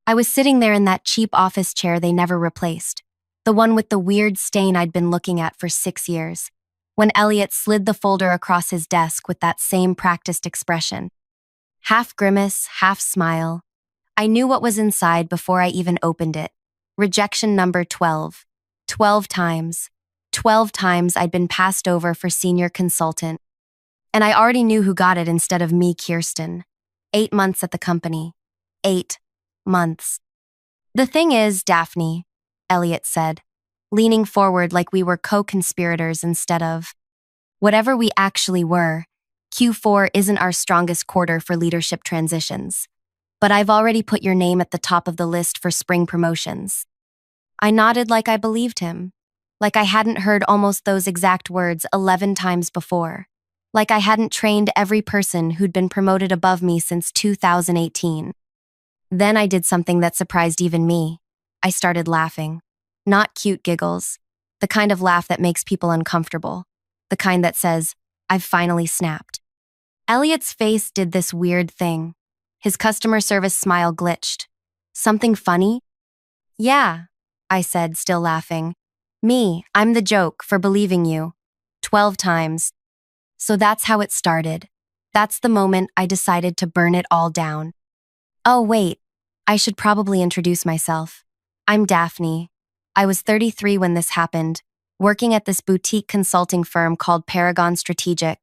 I was sitting there in that cheap office chair they never replaced, the one with the weird stain I'd been looking at for 6 years, when Elliot slid the folder across his desk with that same practiced expression. Half grimace, half smile. I knew what was inside before I even opened it. Rejection number 12. 12 times. 12 times I'd been passed over for senior consultant. And I already knew who got it instead of me, Kirsten. 8 months at the company. 8 months. The thing is, Daphne, Elliot said, leaning forward like we were co-conspirators instead of whatever we actually were. Q4 isn't our strongest quarter for leadership transitions, but I've already put your name at the top of the list for spring promotions. I nodded like I believed him, like I hadn't heard almost those exact words 11 times before, like I hadn't trained every person who'd been promoted above me since 2018. Then I did something that surprised even me. I started laughing. Not cute giggles, the kind of laugh that makes people uncomfortable, the kind that says, I've finally snapped. Elliot's face did this weird thing. His customer service smile glitched. Something funny? Yeah, I said, still laughing. Me, I'm the joke for believing you. 12 times. So that's how it started. That's the moment I decided to burn it all down. Oh, wait, I should probably introduce myself. I'm Daphne. I was 33 when this happened, working at this boutique consulting firm called Paragon Strategic.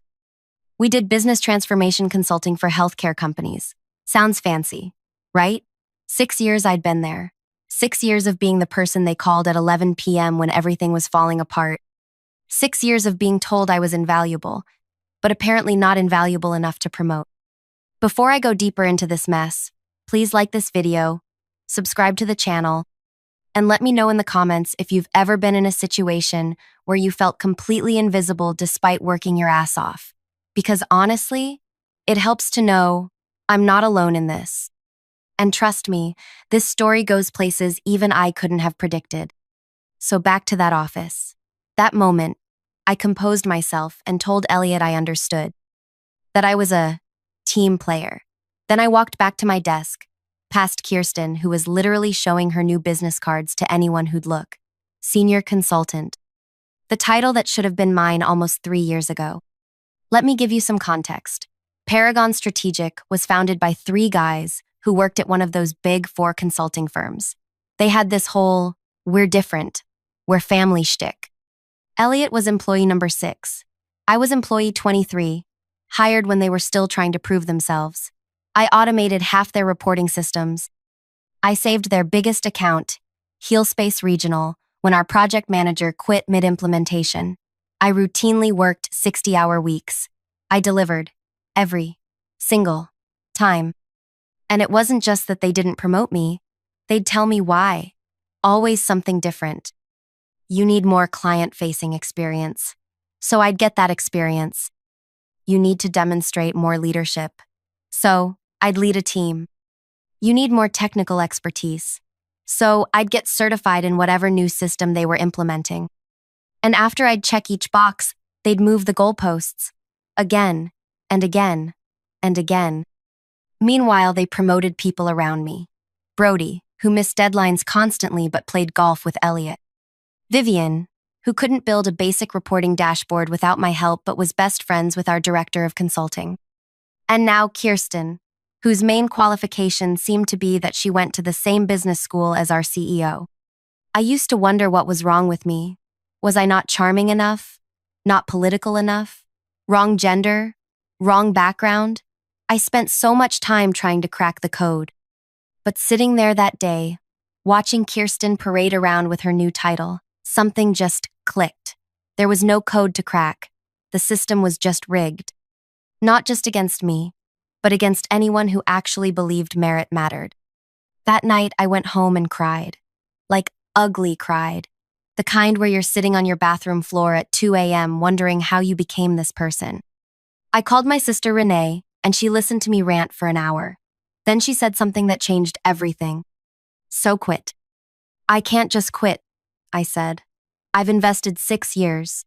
We did business transformation consulting for healthcare companies. Sounds fancy, right? 6 years I'd been there. 6 years of being the person they called at 11 p.m. when everything was falling apart. 6 years of being told I was invaluable, but apparently not invaluable enough to promote. Before I go deeper into this mess, please like this video, subscribe to the channel, and let me know in the comments if you've ever been in a situation where you felt completely invisible despite working your ass off. Because honestly, it helps to know I'm not alone in this. And trust me, this story goes places even I couldn't have predicted. So back to that office. That moment, I composed myself and told Elliot I understood. That I was a team player. Then I walked back to my desk, past Kirsten, who was literally showing her new business cards to anyone who'd look. Senior consultant. The title that should have been mine almost 3 years ago. Let me give you some context. Paragon Strategic was founded by 3 guys who worked at one of those big 4 consulting firms. They had this whole, we're different, we're family shtick. Elliot was employee number 6. I was employee 23, hired when they were still trying to prove themselves. I automated half their reporting systems. I saved their biggest account, Healspace Regional, when our project manager quit mid-implementation. I routinely worked 60-hour weeks. I delivered. Every single time. And it wasn't just that they didn't promote me. They'd tell me why. Always something different. You need more client-facing experience. So I'd get that experience. You need to demonstrate more leadership. So I'd lead a team. You need more technical expertise. So I'd get certified in whatever new system they were implementing. And after I'd check each box, they'd move the goalposts. Again, and again, and again. Meanwhile, they promoted people around me. Brody, who missed deadlines constantly but played golf with Elliot. Vivian, who couldn't build a basic reporting dashboard without my help but was best friends with our director of consulting. And now Kirsten, whose main qualification seemed to be that she went to the same business school as our CEO. I used to wonder what was wrong with me. Was I not charming enough? Not political enough? Wrong gender? Wrong background? I spent so much time trying to crack the code. But sitting there that day, watching Kirsten parade around with her new title, something just clicked. There was no code to crack. The system was just rigged. Not just against me, but against anyone who actually believed merit mattered. That night, I went home and cried. Like, ugly cried. The kind where you're sitting on your bathroom floor at 2 a.m. wondering how you became this person. I called my sister Renee, and she listened to me rant for an hour. Then she said something that changed everything. So quit. I can't just quit, I said. I've invested 6 years.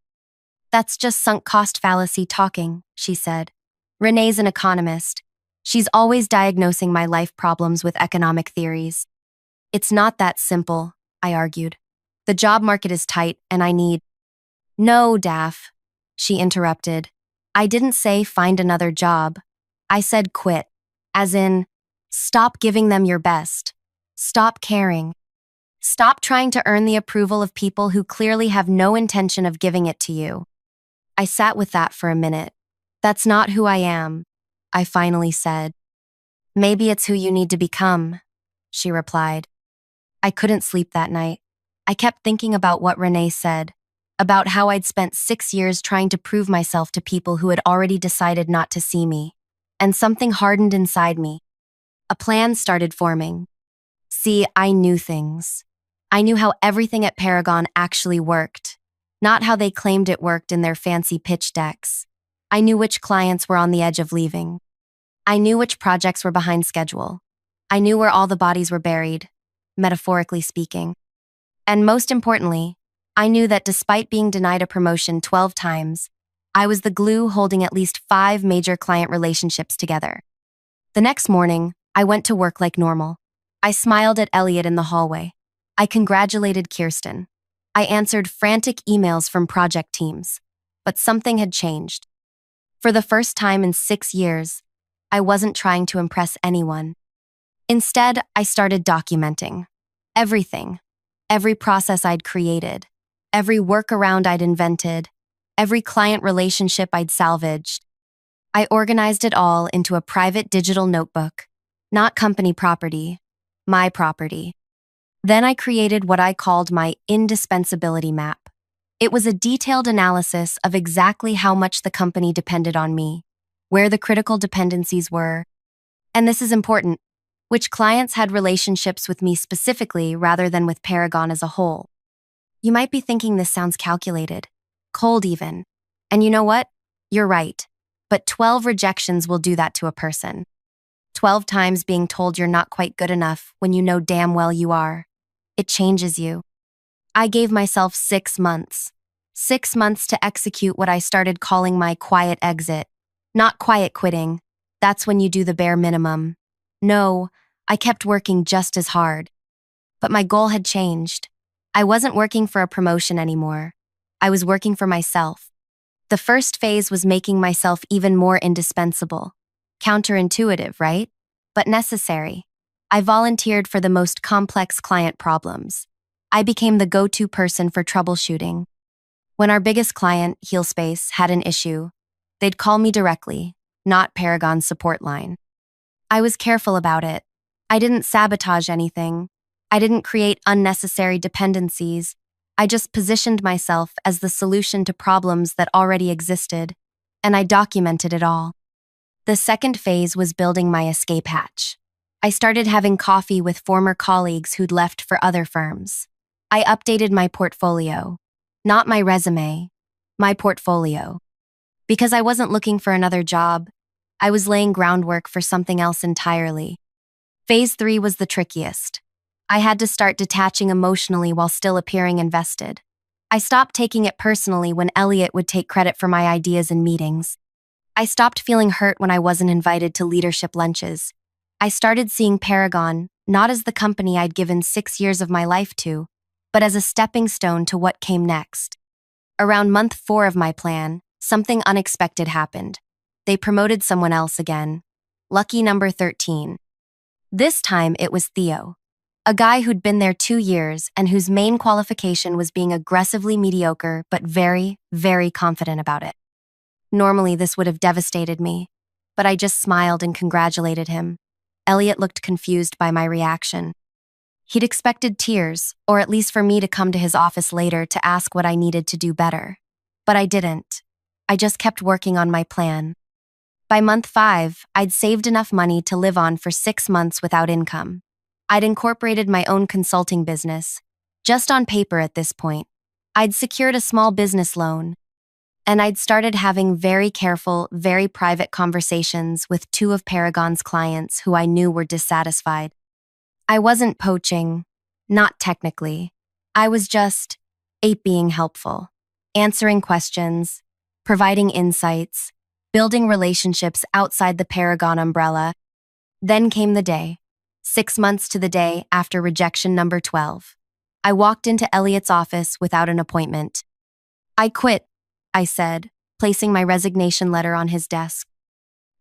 That's just sunk cost fallacy talking, she said. Renee's an economist. She's always diagnosing my life problems with economic theories. It's not that simple, I argued. The job market is tight and I need— No, Daph, she interrupted. I didn't say find another job. I said quit. As in, stop giving them your best. Stop caring. Stop trying to earn the approval of people who clearly have no intention of giving it to you. I sat with that for a minute. That's not who I am, I finally said. Maybe it's who you need to become, she replied. I couldn't sleep that night. I kept thinking about what Renee said, about how I'd spent 6 years trying to prove myself to people who had already decided not to see me. And something hardened inside me. A plan started forming. See, I knew things. I knew how everything at Paragon actually worked, not how they claimed it worked in their fancy pitch decks. I knew which clients were on the edge of leaving. I knew which projects were behind schedule. I knew where all the bodies were buried, metaphorically speaking. And most importantly, I knew that despite being denied a promotion 12 times, I was the glue holding at least 5 major client relationships together. The next morning, I went to work like normal. I smiled at Elliot in the hallway. I congratulated Kirsten. I answered frantic emails from project teams. But something had changed. For the first time in 6 years, I wasn't trying to impress anyone. Instead, I started documenting. Everything. Every process I'd created. Every workaround I'd invented. Every client relationship I'd salvaged. I organized it all into a private digital notebook. Not company property. My property. Then I created what I called my indispensability map. It was a detailed analysis of exactly how much the company depended on me, where the critical dependencies were, and this is important, which clients had relationships with me specifically rather than with Paragon as a whole. You might be thinking this sounds calculated, cold even. And you know what? You're right. But 12 rejections will do that to a person. 12 times being told you're not quite good enough when you know damn well you are. It changes you. I gave myself 6 months. 6 months to execute what I started calling my quiet exit. Not quiet quitting. That's when you do the bare minimum. No, I kept working just as hard. But my goal had changed. I wasn't working for a promotion anymore. I was working for myself. The first phase was making myself even more indispensable. Counterintuitive, right? But necessary. I volunteered for the most complex client problems. I became the go-to person for troubleshooting. When our biggest client, HealSpace, had an issue, they'd call me directly, not Paragon's support line. I was careful about it. I didn't sabotage anything. I didn't create unnecessary dependencies. I just positioned myself as the solution to problems that already existed, and I documented it all. The second phase was building my escape hatch. I started having coffee with former colleagues who'd left for other firms. I updated my portfolio. Not my resume, my portfolio. Because I wasn't looking for another job, I was laying groundwork for something else entirely. Phase 3 was the trickiest. I had to start detaching emotionally while still appearing invested. I stopped taking it personally when Elliot would take credit for my ideas in meetings. I stopped feeling hurt when I wasn't invited to leadership lunches. I started seeing Paragon not as the company I'd given 6 years of my life to, but as a stepping stone to what came next. Around month 4 of my plan, something unexpected happened. They promoted someone else again. Lucky number 13. This time it was Theo, a guy who'd been there 2 years and whose main qualification was being aggressively mediocre but very, very confident about it. Normally this would have devastated me, but I just smiled and congratulated him. Elliot looked confused by my reaction. He'd expected tears, or at least for me to come to his office later to ask what I needed to do better. But I didn't. I just kept working on my plan. By month 5, I'd saved enough money to live on for 6 months without income. I'd incorporated my own consulting business, just on paper at this point. I'd secured a small business loan, and I'd started having very careful, very private conversations with 2 of Paragon's clients who I knew were dissatisfied. I wasn't poaching, not technically. I was just being helpful, answering questions, providing insights, building relationships outside the Paragon umbrella. Then came the day. 6 months to the day after rejection number 12. I walked into Elliot's office without an appointment. "I quit," I said, placing my resignation letter on his desk.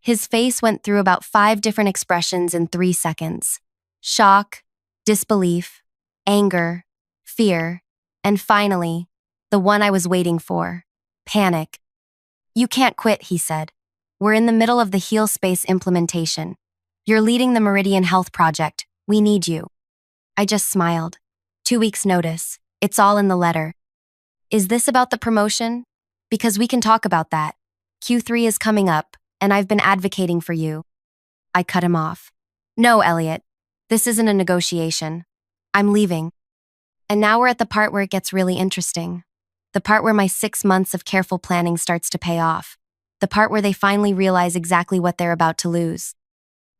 His face went through about 5 different expressions in 3 seconds: shock, disbelief, anger, fear, and finally, the one I was waiting for: panic. "You can't quit," he said. "We're in the middle of the Heal Space implementation. You're leading the Meridian Health Project. We need you." I just smiled. 2 weeks' notice. It's all in the letter. "Is this about the promotion? Because we can talk about that. Q3 is coming up, and I've been advocating for you." I cut him off. "No, Elliot. This isn't a negotiation. I'm leaving." And now we're at the part where it gets really interesting. The part where my 6 months of careful planning starts to pay off. The part where they finally realize exactly what they're about to lose.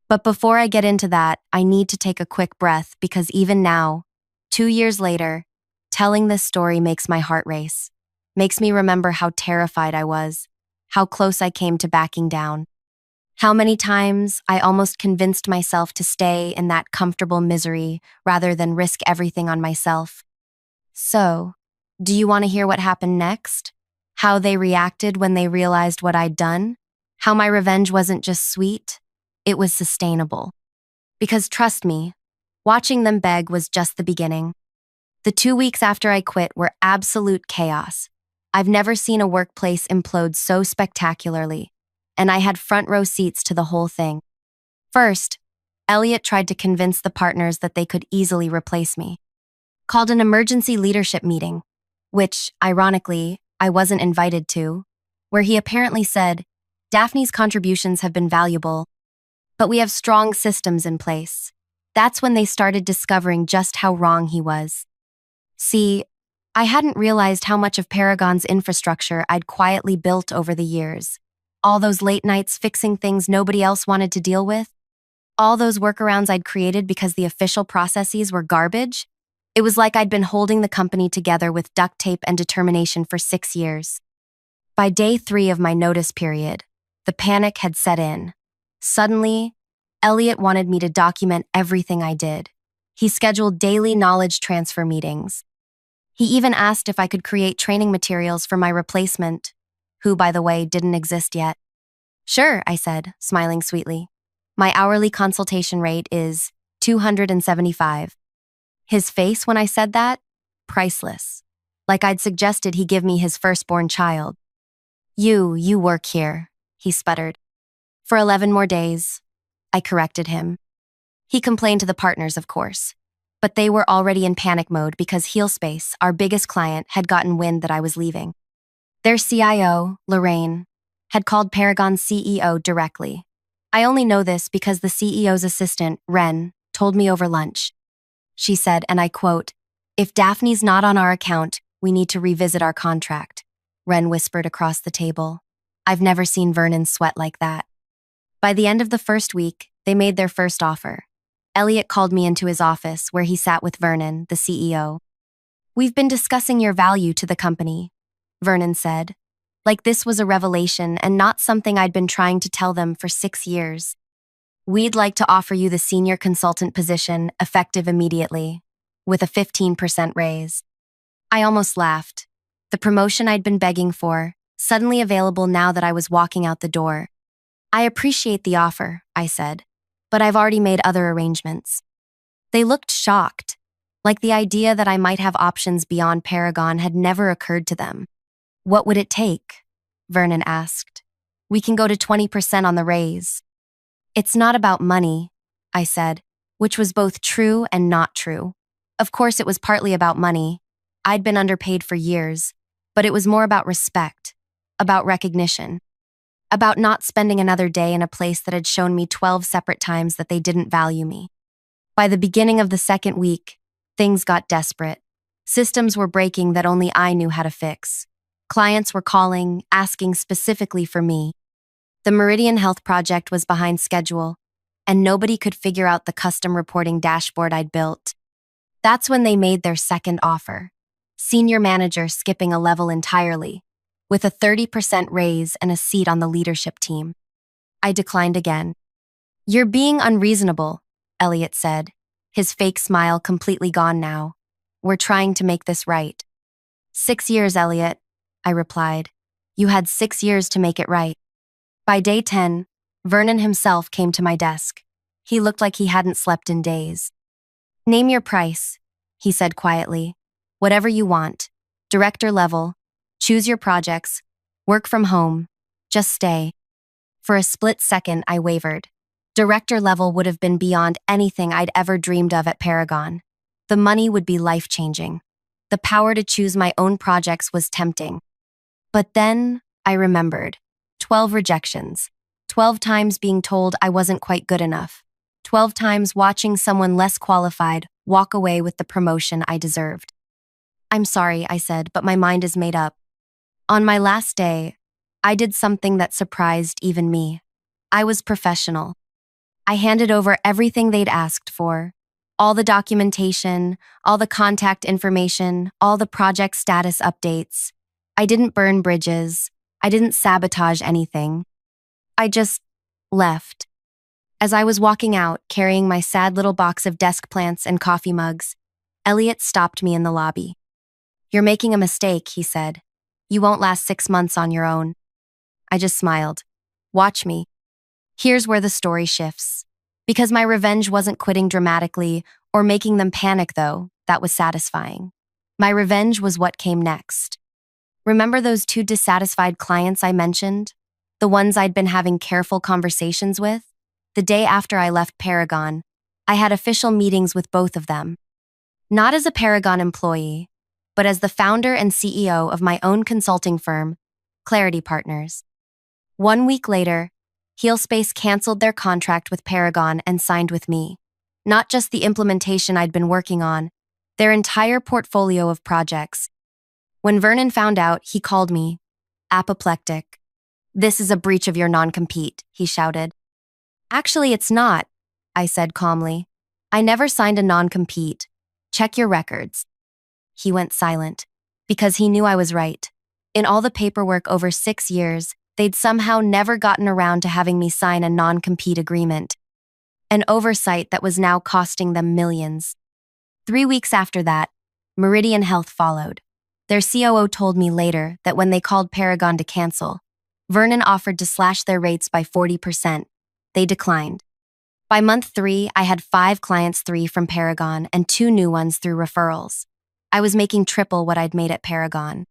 But before I get into that, I need to take a quick breath because even now, 2 years later, telling this story makes my heart race. Makes me remember how terrified I was, how close I came to backing down, how many times I almost convinced myself to stay in that comfortable misery rather than risk everything on myself. So, do you want to hear what happened next? How they reacted when they realized what I'd done? How my revenge wasn't just sweet, it was sustainable. Because trust me, watching them beg was just the beginning. The 2 weeks after I quit were absolute chaos. I've never seen a workplace implode so spectacularly, and I had front row seats to the whole thing. First, Elliot tried to convince the partners that they could easily replace me. Called an emergency leadership meeting, which, ironically, I wasn't invited to, where he apparently said, "Daphne's contributions have been valuable, but we have strong systems in place." That's when they started discovering just how wrong he was. See, I hadn't realized how much of Paragon's infrastructure I'd quietly built over the years. All those late nights fixing things nobody else wanted to deal with. All those workarounds I'd created because the official processes were garbage. It was like I'd been holding the company together with duct tape and determination for 6 years. By day 3 of my notice period, the panic had set in. Suddenly, Elliot wanted me to document everything I did. He scheduled daily knowledge transfer meetings. He even asked if I could create training materials for my replacement, who, by the way, didn't exist yet. "Sure," I said, smiling sweetly. "My hourly consultation rate is $275. His face when I said that? Priceless. Like I'd suggested he give me his firstborn child. You work here," he sputtered. "For 11 more days," I corrected him. He complained to the partners, of course, but they were already in panic mode because HealSpace, our biggest client, had gotten wind that I was leaving. Their CIO, Lorraine, had called Paragon's CEO directly. I only know this because the CEO's assistant, Ren, told me over lunch. She said, and I quote, "If Daphne's not on our account, we need to revisit our contract," Ren whispered across the table. I've never seen Vernon sweat like that. By the end of the first week, they made their first offer. Elliot called me into his office where he sat with Vernon, the CEO. "We've been discussing your value to the company," Vernon said. Like this was a revelation and not something I'd been trying to tell them for 6 years. "We'd like to offer you the senior consultant position, effective immediately, with a 15% raise." I almost laughed. The promotion I'd been begging for, suddenly available now that I was walking out the door. "I appreciate the offer," I said, "but I've already made other arrangements." They looked shocked, like the idea that I might have options beyond Paragon had never occurred to them. "What would it take?" Vernon asked. "We can go to 20% on the raise." "It's not about money," I said, which was both true and not true. Of course, it was partly about money. I'd been underpaid for years, but it was more about respect, about recognition, about not spending another day in a place that had shown me 12 separate times that they didn't value me. By the beginning of the second week, things got desperate. Systems were breaking that only I knew how to fix. Clients were calling, asking specifically for me. The Meridian Health Project was behind schedule, and nobody could figure out the custom reporting dashboard I'd built. That's when they made their second offer. Senior manager skipping a level entirely, with a 30% raise and a seat on the leadership team. I declined again. "You're being unreasonable," Elliot said, his fake smile completely gone now. We're trying to make this right. 6 years, Elliot, I replied. You had 6 years to make it right. By day 10, Vernon himself came to my desk. He looked like he hadn't slept in days. Name your price, he said quietly. Whatever you want. Director level. Choose your projects. Work from home. Just stay. For a split second, I wavered. Director level would have been beyond anything I'd ever dreamed of at Paragon. The money would be life-changing. The power to choose my own projects was tempting. But then I remembered. 12 rejections. 12 times being told I wasn't quite good enough. 12 times watching someone less qualified walk away with the promotion I deserved. I'm sorry, I said, but my mind is made up. On my last day, I did something that surprised even me. I was professional. I handed over everything they'd asked for. All the documentation, all the contact information, all the project status updates. I didn't burn bridges. I didn't sabotage anything. I just left. As I was walking out, carrying my sad little box of desk plants and coffee mugs, Elliot stopped me in the lobby. You're making a mistake, he said. You won't last 6 months on your own. I just smiled. Watch me. Here's where the story shifts. Because my revenge wasn't quitting dramatically or making them panic, though, that was satisfying. My revenge was what came next. Remember those 2 dissatisfied clients I mentioned? The ones I'd been having careful conversations with? The day after I left Paragon, I had official meetings with both of them. Not as a Paragon employee, but as the founder and CEO of my own consulting firm, Clarity Partners. 1 week later, HealSpace canceled their contract with Paragon and signed with me. Not just the implementation I'd been working on, their entire portfolio of projects. When Vernon found out, he called me apoplectic. This is a breach of your non-compete, he shouted. Actually, it's not, I said calmly. I never signed a non-compete. Check your records. He went silent, because he knew I was right. In all the paperwork over 6 years, they'd somehow never gotten around to having me sign a non-compete agreement. An oversight that was now costing them millions. 3 weeks after that, Meridian Health followed. Their COO told me later that when they called Paragon to cancel, Vernon offered to slash their rates by 40%. They declined. By month 3, I had 5 clients, 3 from Paragon and 2 new ones through referrals. I was making triple what I'd made at Paragon.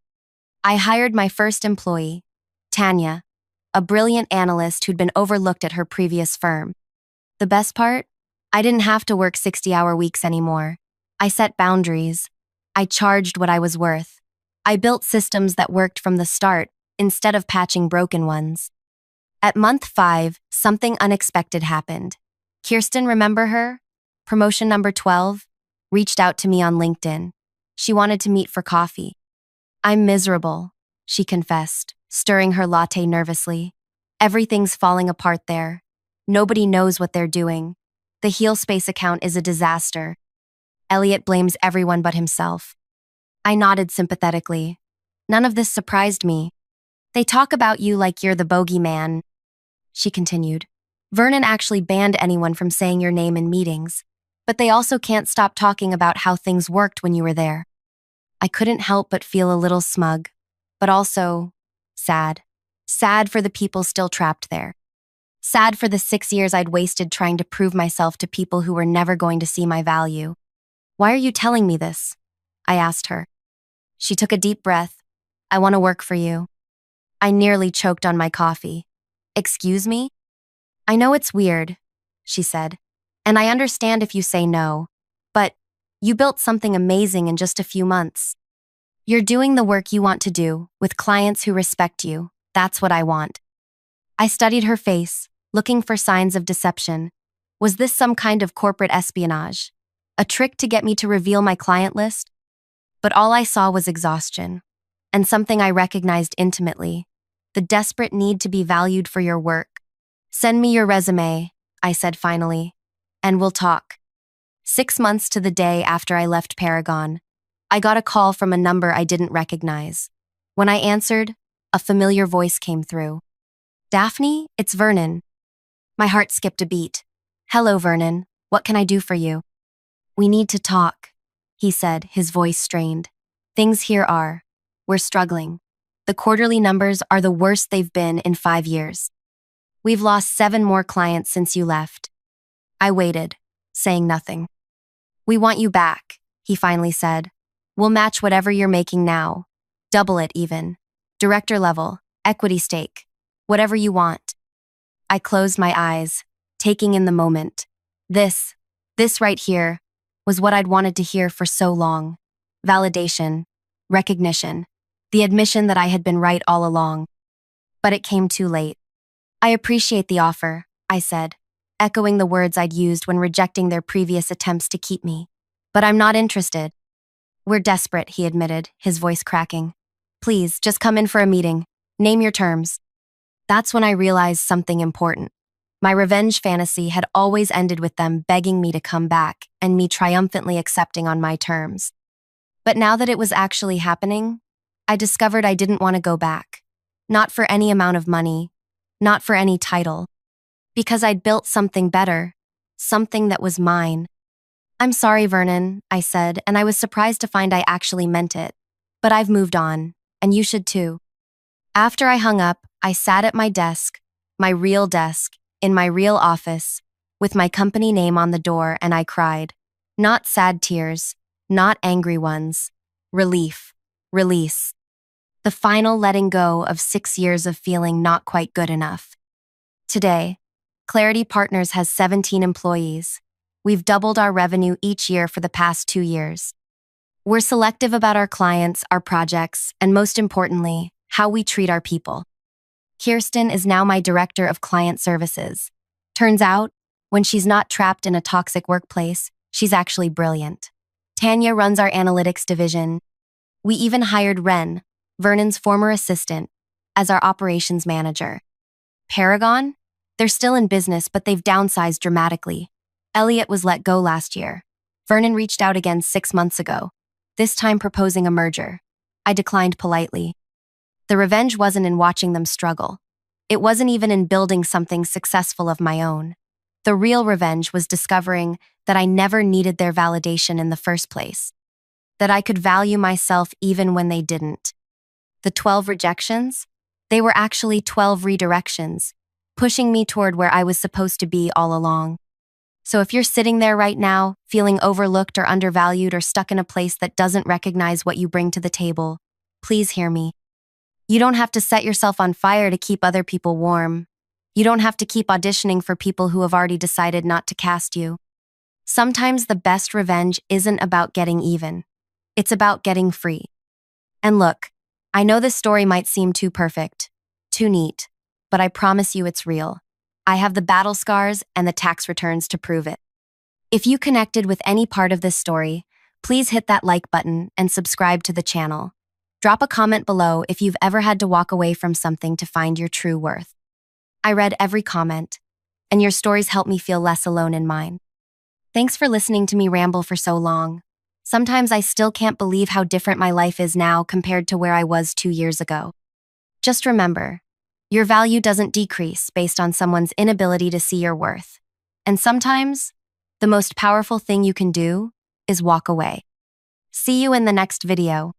I hired my first employee, Tanya, a brilliant analyst who'd been overlooked at her previous firm. The best part? I didn't have to work 60-hour weeks anymore. I set boundaries. I charged what I was worth. I built systems that worked from the start instead of patching broken ones. At month 5, something unexpected happened. Kirsten, remember her? Promotion number 12? Reached out to me on LinkedIn. She wanted to meet for coffee. I'm miserable, she confessed, stirring her latte nervously. Everything's falling apart there. Nobody knows what they're doing. The HealSpace account is a disaster. Elliot blames everyone but himself. I nodded sympathetically. None of this surprised me. They talk about you like you're the bogeyman, she continued. Vernon actually banned anyone from saying your name in meetings, but they also can't stop talking about how things worked when you were there. I couldn't help but feel a little smug, but also sad. Sad for the people still trapped there. Sad for the 6 years I'd wasted trying to prove myself to people who were never going to see my value. Why are you telling me this? I asked her. She took a deep breath. I want to work for you. I nearly choked on my coffee. Excuse me? I know it's weird, she said, and I understand if you say no, but you built something amazing in just a few months. You're doing the work you want to do, with clients who respect you. That's what I want. I studied her face, looking for signs of deception. Was this some kind of corporate espionage? A trick to get me to reveal my client list? But all I saw was exhaustion, and something I recognized intimately, the desperate need to be valued for your work. Send me your resume, I said finally, and we'll talk. 6 months to the day after I left Paragon, I got a call from a number I didn't recognize. When I answered, a familiar voice came through. Daphne, it's Vernon. My heart skipped a beat. Hello, Vernon. What can I do for you? We need to talk, he said, his voice strained. Things here are. We're struggling. The quarterly numbers are the worst they've been in 5 years. We've lost 7 more clients since you left. I waited, saying nothing. We want you back, he finally said. We'll match whatever you're making now. Double it even. Director level, equity stake, whatever you want. I closed my eyes, taking in the moment. This right here, was what I'd wanted to hear for so long. Validation, recognition, the admission that I had been right all along. But it came too late. I appreciate the offer, I said, echoing the words I'd used when rejecting their previous attempts to keep me. But I'm not interested. We're desperate, he admitted, his voice cracking. Please, just come in for a meeting. Name your terms. That's when I realized something important. My revenge fantasy had always ended with them begging me to come back and me triumphantly accepting on my terms. But now that it was actually happening, I discovered I didn't want to go back. Not for any amount of money, not for any title. Because I'd built something better, something that was mine. I'm sorry, Vernon, I said, and I was surprised to find I actually meant it. But I've moved on, and you should too. After I hung up, I sat at my desk, my real desk, in my real office, with my company name on the door, and I cried. Not sad tears, not angry ones. Relief, release. The final letting go of 6 years of feeling not quite good enough. Today, Clarity Partners has 17 employees. We've doubled our revenue each year for the past 2 years. We're selective about our clients, our projects, and most importantly, how we treat our people. Kirsten is now my director of client services. Turns out, when she's not trapped in a toxic workplace, she's actually brilliant. Tanya runs our analytics division. We even hired Ren, Vernon's former assistant, as our operations manager. Paragon? They're still in business, but they've downsized dramatically. Elliot was let go last year. Vernon reached out again 6 months ago, this time proposing a merger. I declined politely. The revenge wasn't in watching them struggle. It wasn't even in building something successful of my own. The real revenge was discovering that I never needed their validation in the first place. That I could value myself even when they didn't. The 12 rejections? They were actually 12 redirections, pushing me toward where I was supposed to be all along. So if you're sitting there right now, feeling overlooked or undervalued or stuck in a place that doesn't recognize what you bring to the table, please hear me. You don't have to set yourself on fire to keep other people warm. You don't have to keep auditioning for people who have already decided not to cast you. Sometimes the best revenge isn't about getting even. It's about getting free. And look, I know this story might seem too perfect, too neat, but I promise you it's real. I have the battle scars and the tax returns to prove it. If you connected with any part of this story, please hit that like button and subscribe to the channel. Drop a comment below if you've ever had to walk away from something to find your true worth. I read every comment, and your stories help me feel less alone in mine. Thanks for listening to me ramble for so long. Sometimes I still can't believe how different my life is now compared to where I was 2 years ago. Just remember, your value doesn't decrease based on someone's inability to see your worth. And sometimes, the most powerful thing you can do is walk away. See you in the next video.